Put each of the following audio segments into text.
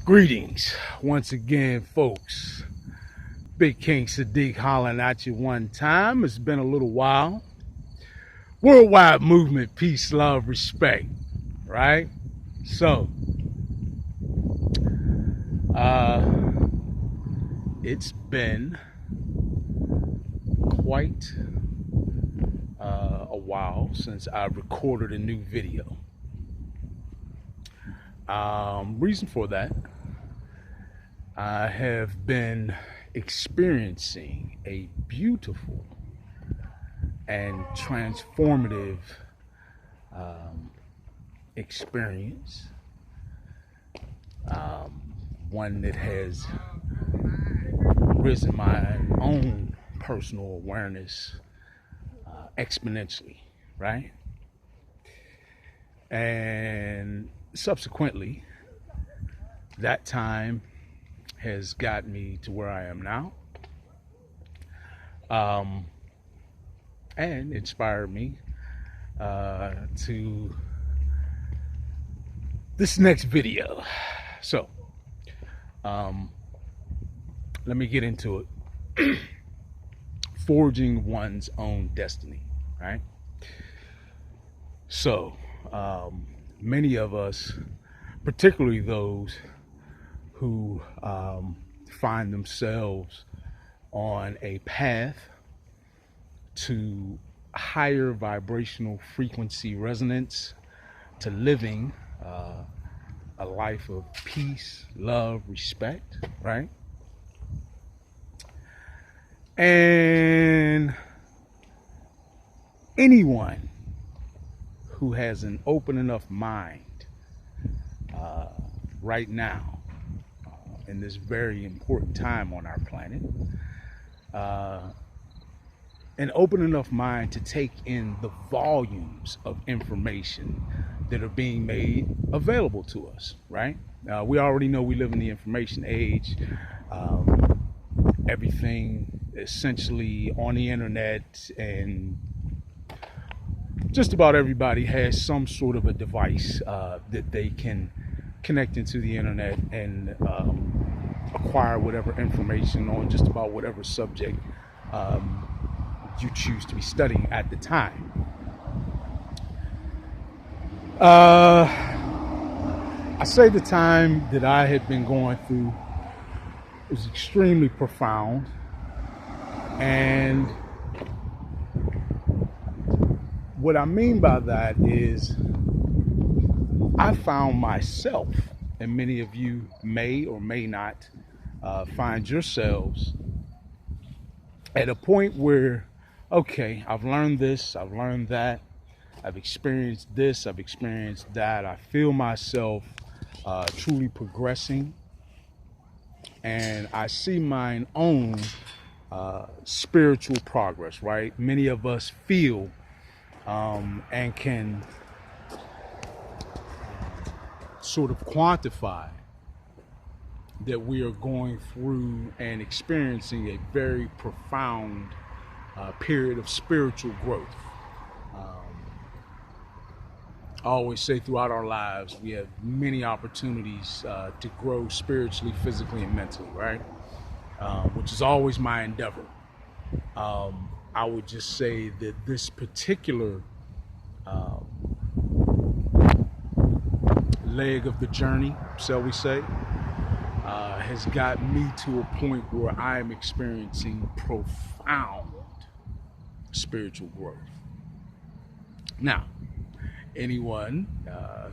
Greetings once again, folks. Big King Sadiq hollering at you one time. It's been a little while. Worldwide movement, peace, love, respect, right? So, it's been quite a while since I recorded a new video. Reason for that, I have been experiencing a beautiful and transformative experience, one that has risen my own personal awareness exponentially, right? And subsequently, that time has got me to where I am now, and inspired me to this next video. So, let me get into it. Forging one's own destiny, right? So, many of us, particularly those who find themselves on a path to higher vibrational frequency resonance, to living a life of peace, love, respect, right? And anyone who has an open enough mind right now, in this very important time on our planet, an open enough mind to take in the volumes of information that are being made available to us, right? We already know we live in the information age. Everything essentially on the internet, and just about everybody has some sort of a device that they can connect into the internet and acquire whatever information on just about whatever subject you choose to be studying at the time. I say the time that I had been going through was extremely profound, and what I mean by that is I found myself, and many of you may or may not find yourselves at a point where, okay, I've learned this, I've learned that, I've experienced this, I've experienced that. I feel myself truly progressing, and I see my own spiritual progress, right? Many of us feel and can sort of quantify that we are going through and experiencing a very profound period of spiritual growth. I always say throughout our lives, we have many opportunities to grow spiritually, physically, and mentally, right? Which is always my endeavor. I would just say that this particular leg of the journey, shall we say, has got me to a point where I am experiencing profound spiritual growth. Now, anyone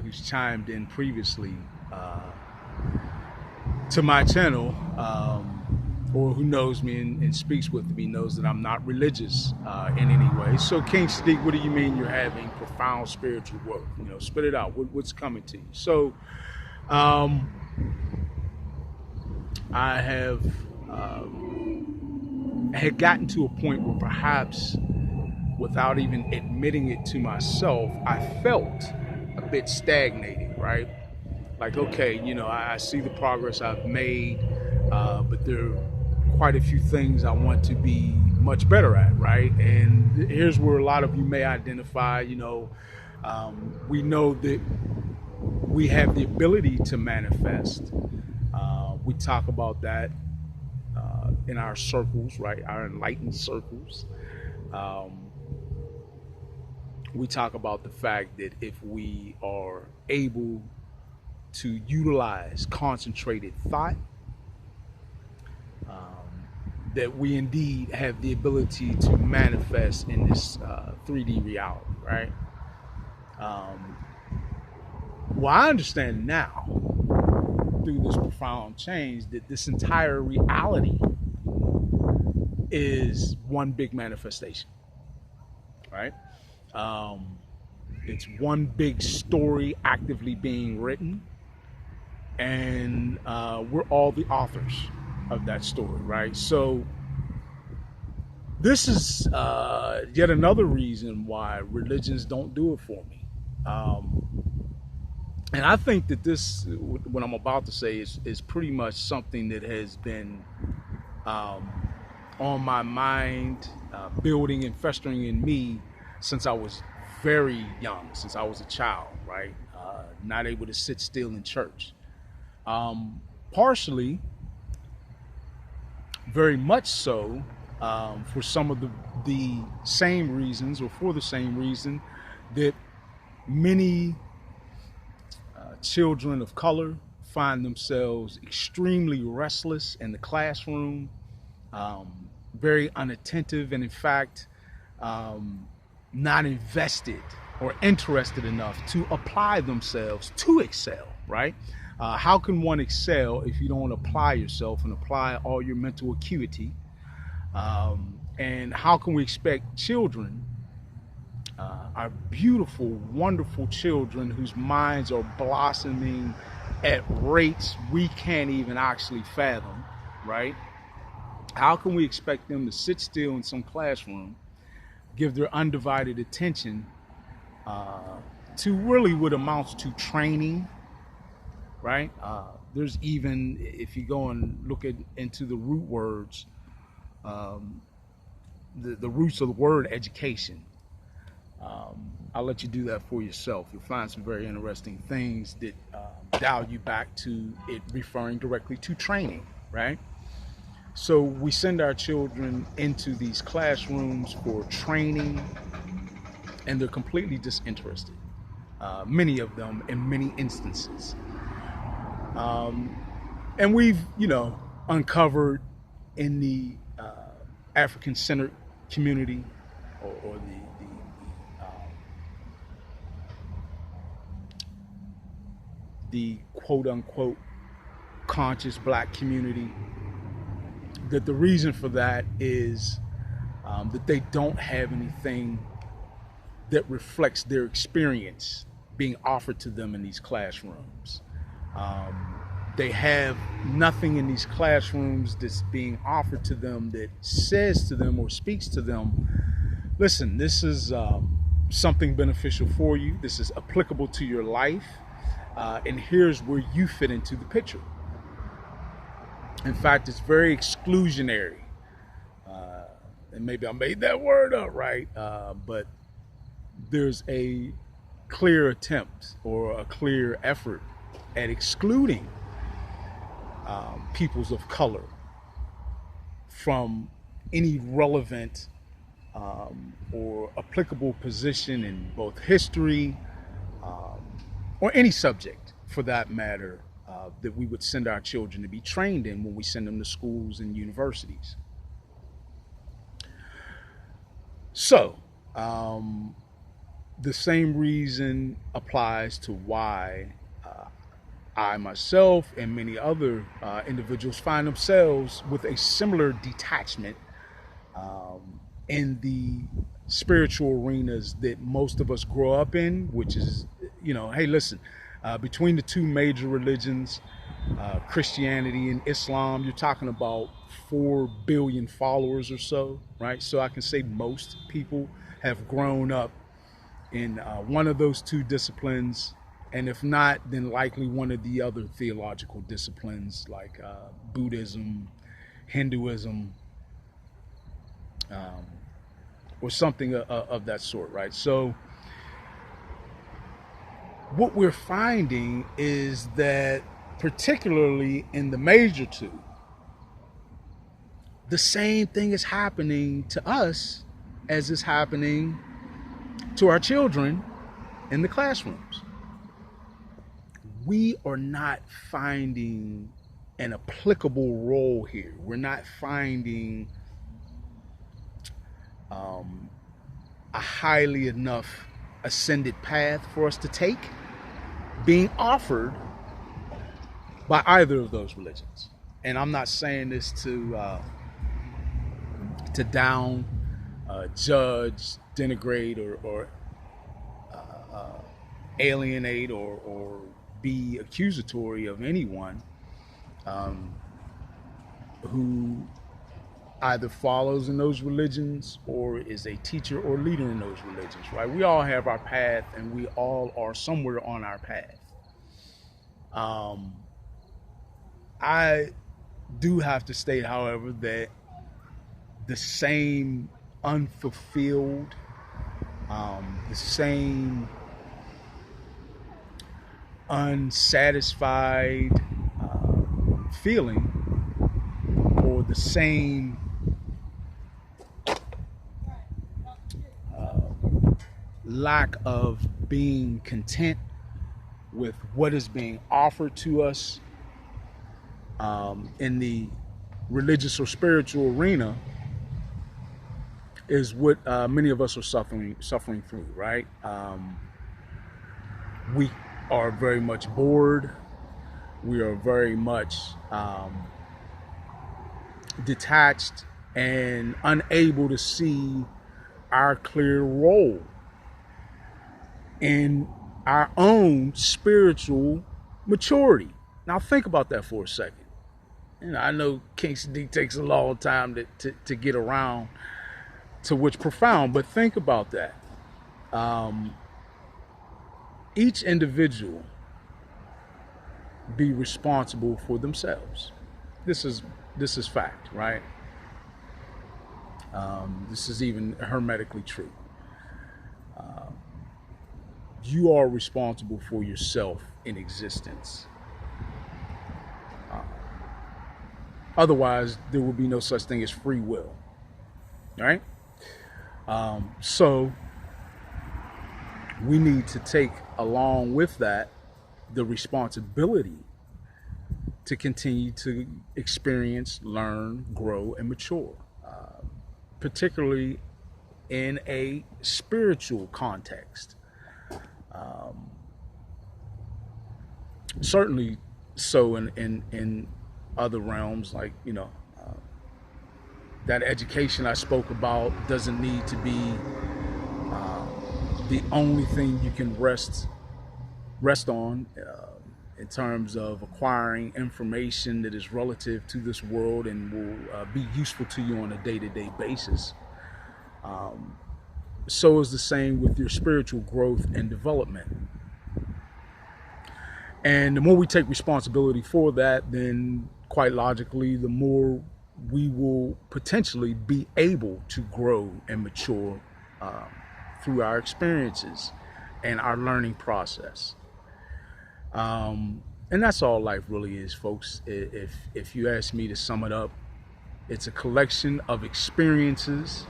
who's chimed in previously to my channel, or who knows me and speaks with me, knows that I'm not religious in any way. So, King Sadiq, what do you mean you're having profound spiritual growth? You know, spit it out. What's coming to you? So, I have had gotten to a point where perhaps, without even admitting it to myself, I felt a bit stagnated, right? Like, okay, you know, I see the progress I've made, but there are quite a few things I want to be much better at, right? And here's where a lot of you may identify. You know, we know that we have the ability to manifest We talk about that in our circles, right? Our enlightened circles. Um, we talk about the fact that if we are able to utilize concentrated thought, that we indeed have the ability to manifest in this 3D reality, right? Um, well, I understand now through this profound change that this entire reality is one big manifestation, right? Um, it's one big story actively being written, and we're all the authors of that story, right? So this is yet another reason why religions don't do it for me. And I think that this, what I'm about to say, is pretty much something that has been um, on my mind, building and festering in me since I was very young, since I was a child, right? Not able to sit still in church. Partially, very much so, for some of the same reasons, or for the same reason that many children of color find themselves extremely restless in the classroom, very unattentive, and in fact, not invested or interested enough to apply themselves to excel, right? How can one excel if you don't apply yourself and apply all your mental acuity? And how can we expect children, our beautiful, wonderful children whose minds are blossoming at rates we can't even actually fathom, right? How can we expect them to sit still in some classroom, give their undivided attention to really what amounts to training, right? There's even, if you go and look into the root words, the roots of the word education, I'll let you do that for yourself. You'll find some very interesting things that dial you back to it referring directly to training, right? So we send our children into these classrooms for training, and they're completely disinterested. Many of them, in many instances, and we've, uncovered in the African-centered community, or the quote-unquote conscious black community, that the reason for that is that they don't have anything that reflects their experience being offered to them in these classrooms. They have nothing in these classrooms that's being offered to them that says to them or speaks to them, listen, this is something beneficial for you. This is applicable to your life. And here's where you fit into the picture. In fact, it's very exclusionary. And maybe I made that word up, right? But there's a clear attempt or a clear effort at excluding peoples of color from any relevant or applicable position in both history or any subject for that matter that we would send our children to be trained in when we send them to schools and universities. So, the same reason applies to why I myself and many other individuals find themselves with a similar detachment in the spiritual arenas that most of us grow up in, which is, hey, listen, between the two major religions, Christianity and Islam, you're talking about 4 billion followers or so, right? So I can say most people have grown up in one of those two disciplines, and if not, then likely one of the other theological disciplines like Buddhism, Hinduism, or something of that sort, right? So what we're finding is that particularly in the major two, the same thing is happening to us as is happening to our children in the classrooms. We are not finding an applicable role here. We're not finding a highly enough ascended path for us to take being offered by either of those religions. And I'm not saying this to down, judge, denigrate, or alienate, or be accusatory of anyone who either follows in those religions or is a teacher or leader in those religions, right? We all have our path, and we all are somewhere on our path. I do have to state, however, that the same unfulfilled, the same unsatisfied feeling, or the same lack of being content with what is being offered to us in the religious or spiritual arena is what many of us are suffering through, right? We are very much bored. We are very much detached and unable to see our clear role in our own spiritual maturity. Now think about that for a second. You know, I know King Sadiq takes a long time to get around to what's profound, but think about that. Each individual be responsible for themselves. This is fact, right? This is even hermetically true. You are responsible for yourself in existence. Otherwise, there would be no such thing as free will, right? So we need to take along with that the responsibility to continue to experience, learn, grow, and mature, particularly in a spiritual context. Certainly so in other realms, like, you know, that education I spoke about doesn't need to be the only thing you can rest on in terms of acquiring information that is relative to this world and will be useful to you on a day-to-day basis. So is the same with your spiritual growth and development. And the more we take responsibility for that, then quite logically, the more we will potentially be able to grow and mature through our experiences and our learning process. And that's all life really is, folks. If you ask me to sum it up, it's a collection of experiences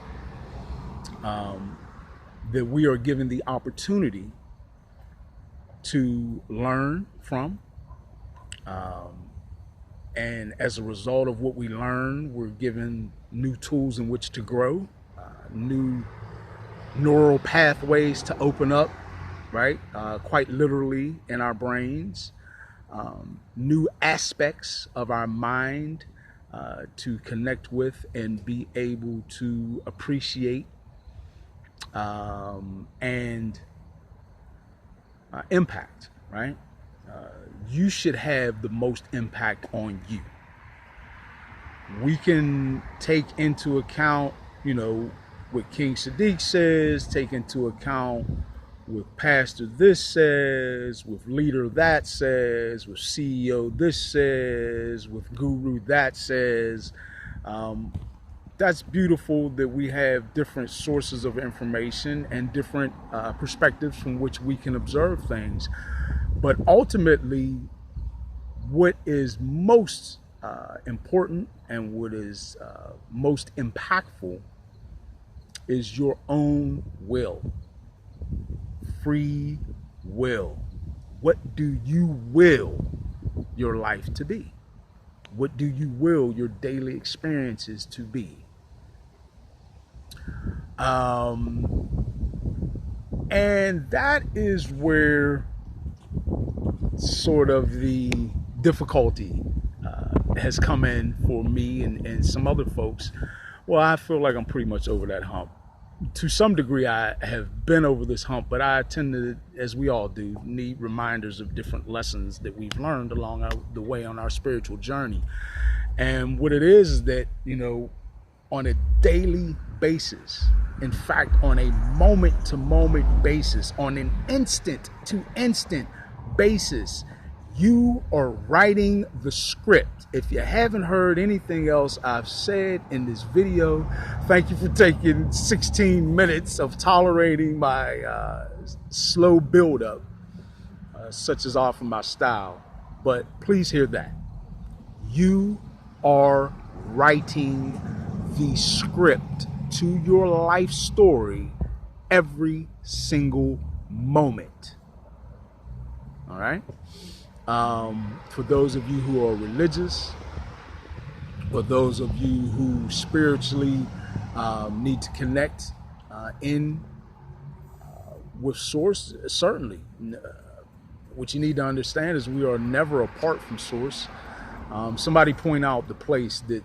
that we are given the opportunity to learn from. And as a result of what we learn, we're given new tools in which to grow, new neural pathways to open up, right? Quite literally in our brains, new aspects of our mind to connect with and be able to appreciate and impact, right? You should have the most impact on you. We can take into account, you know, what King Sadiq says, take into account what Pastor this says, with Leader that says, with CEO this says, with Guru that says. That's beautiful that we have different sources of information and different perspectives from which we can observe things. But ultimately, what is most important and what is most impactful is your own will, free will. What do you will your life to be? What do you will your daily experiences to be? And that is where sort of the difficulty has come in for me and some other folks. Well, I feel like I'm pretty much over that hump. To some degree, I have been over this hump, but I tend to, as we all do, need reminders of different lessons that we've learned along the way on our spiritual journey. And what it is that, on a daily basis, in fact, on a moment-to-moment basis, on an instant-to-instant basis, you are writing the script. If you haven't heard anything else I've said in this video, thank you for taking 16 minutes of tolerating my slow buildup, such as often my style. But please hear that. You are writing the script to your life story every single moment. All right? For those of you who are religious, or those of you who spiritually need to connect with Source, certainly. What you need to understand is we are never apart from Source. Somebody point out the place that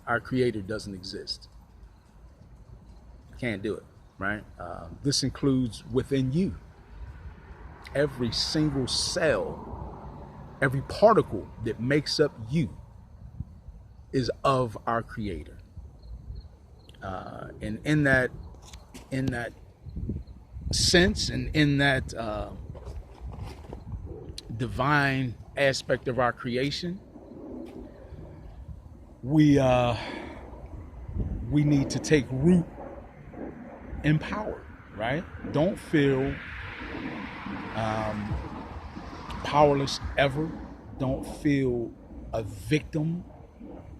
our Creator doesn't exist. Can't do it, right? This includes within you. Every single cell, every particle that makes up you is of our Creator. And in that sense, and in that divine aspect of our creation, we need to take root in power, right? Don't feel powerless ever. Don't feel a victim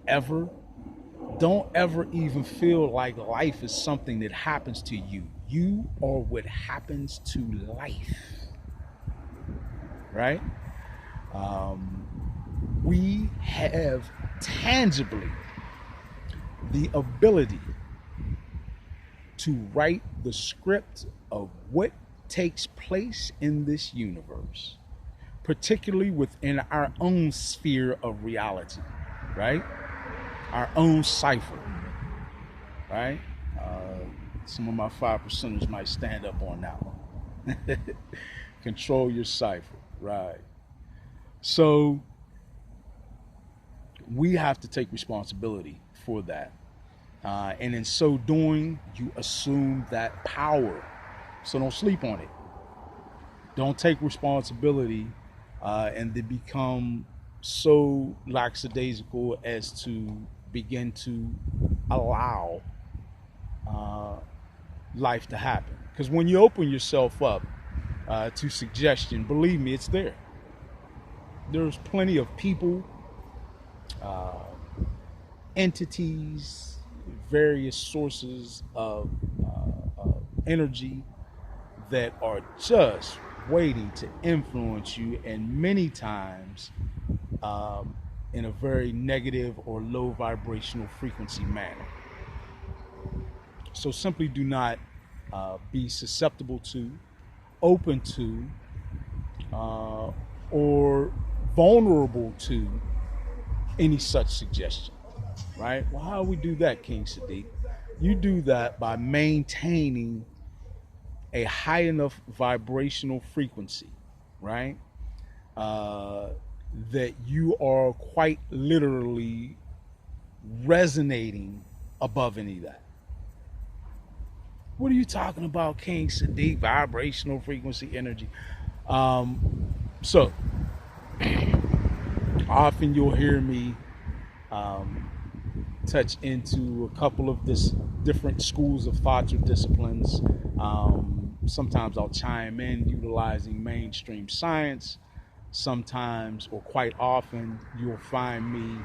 ever. Don't ever even feel like life is something that happens to you. You are what happens to life, right? We have tangibly the ability to write the script of what takes place in this universe, particularly within our own sphere of reality, right? Our own cipher, right? Some of my 5%ers might stand up on that one. Control your cipher, right? So we have to take responsibility for that. And in so doing, you assume that power. So don't sleep on it. Don't take responsibility and then become so lackadaisical as to begin to allow life to happen. Because when you open yourself up to suggestion, believe me, it's there. There's plenty of people, entities, various sources of energy that are just waiting to influence you, and many times in a very negative or low vibrational frequency manner. So simply do not be susceptible to, open to, or vulnerable to any such suggestion, right? Well, how do we do that, King Sadiq? You do that by maintaining a high enough vibrational frequency, right? That you are quite literally resonating above any of that. What are you talking about, King Sadiq? Vibrational frequency, energy. So often you'll hear me touch into a couple of this different schools of thoughts or disciplines. Sometimes I'll chime in utilizing mainstream science. sometimes or quite often you'll find me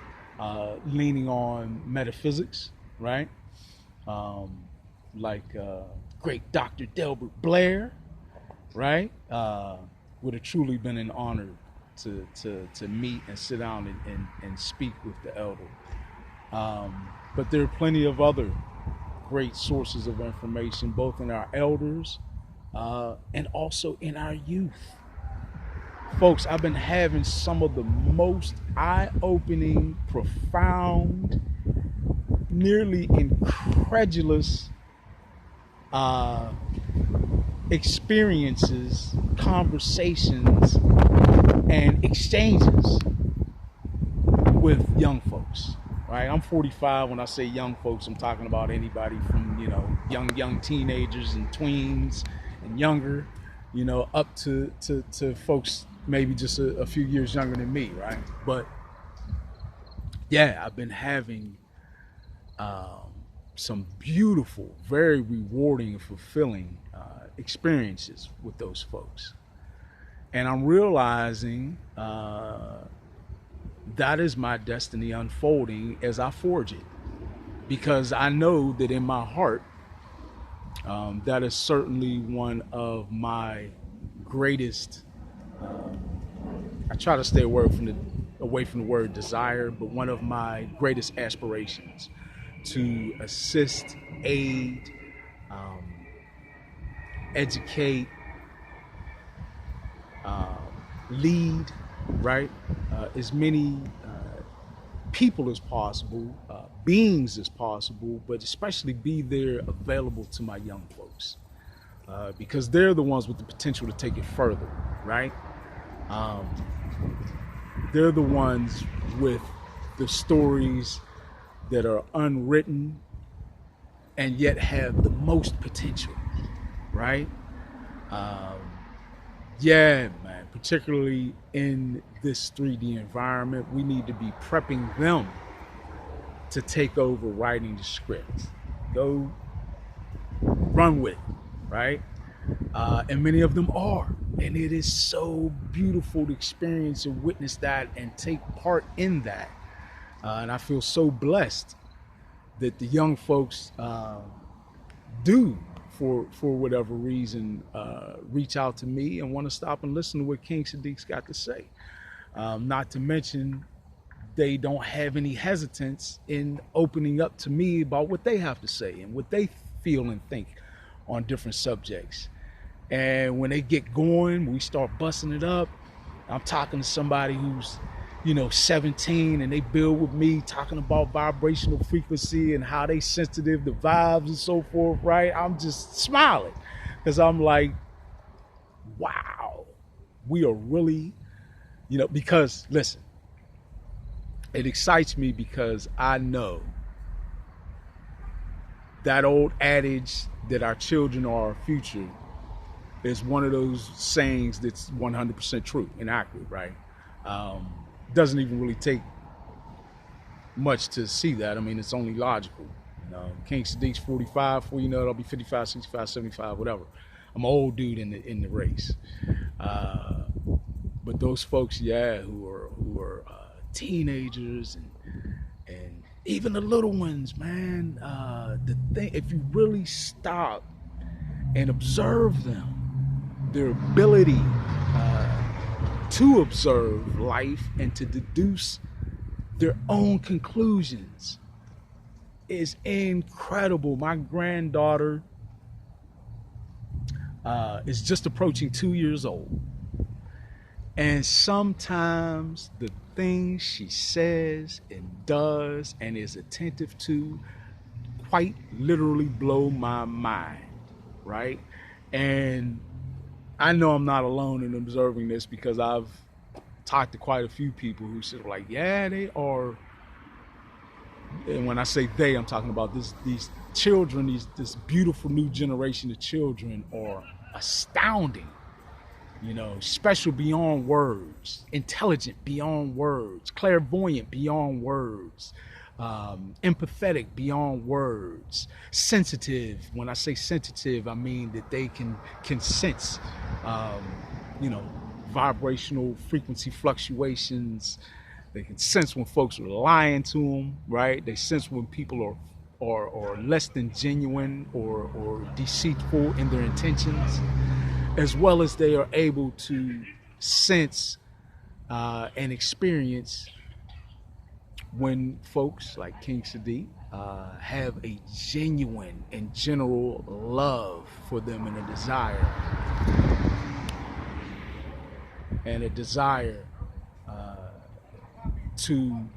leaning on metaphysics, right? Um, like great Dr. Delbert Blair, right? Would have truly been an honor to meet and sit down and speak with the elder. But there are plenty of other great sources of information, both in our elders and also in our youth. Folks, I've been having some of the most eye-opening, profound, nearly incredulous uh, experiences, conversations, and exchanges with young folks. Right? I'm 45. When I say young folks, I'm talking about anybody from, young teenagers and tweens and younger, up to folks maybe just a few years younger than me, right? But yeah, I've been having some beautiful, very rewarding and fulfilling experiences with those folks. And I'm realizing that is my destiny unfolding as I forge it. Because I know that in my heart, that is certainly one of my greatest, I try to stay away from the word desire, but one of my greatest aspirations to assist, aid, educate, lead, right? As many people as possible, beings as possible, but especially be there available to my young folks because they're the ones with the potential to take it further, right? They're the ones with the stories that are unwritten and yet have the most potential, right? Yeah, man, particularly in this 3D environment, we need to be prepping them to take over writing the script. Go run with it, right? And many of them are. And it is so beautiful to experience and witness that and take part in that. And I feel so blessed that the young folks do, for whatever reason, reach out to me and want to stop and listen to what King Sadiq's got to say. Not to mention, they don't have any hesitance in opening up to me about what they have to say and what they feel and think on different subjects. And when they get going, we start busting it up. I'm talking to somebody who's 17, and they build with me talking about vibrational frequency and how they sensitive to vibes and so forth, right? I'm just smiling because I'm like, wow, we are really, because listen, it excites me because I know that old adage that our children are our future is one of those sayings that's 100% true and accurate, right? Doesn't even really take much to see that. I mean, it's only logical. King Sadiq's 45, before you know it, I'll be 55, 65, 75, whatever. I'm an old dude in the race. But those folks, who are teenagers and even the little ones, man, the thing, if you really stop and observe them, their ability to observe life and to deduce their own conclusions is incredible. My granddaughter is just approaching 2 years old. And sometimes the things she says and does and is attentive to quite literally blow my mind, right? And I know I'm not alone in observing this because I've talked to quite a few people who said, like, yeah, they are. And when I say they, I'm talking about these children, this beautiful new generation of children are astounding, special beyond words, intelligent beyond words, clairvoyant beyond words, empathetic beyond words, sensitive. When I say sensitive, I mean that they can sense, vibrational frequency fluctuations. They can sense when folks are lying to them, right? They sense when people are less than genuine or deceitful in their intentions, as well as they are able to sense and experience when folks like King Sadiq have a genuine and general love for them and a desire to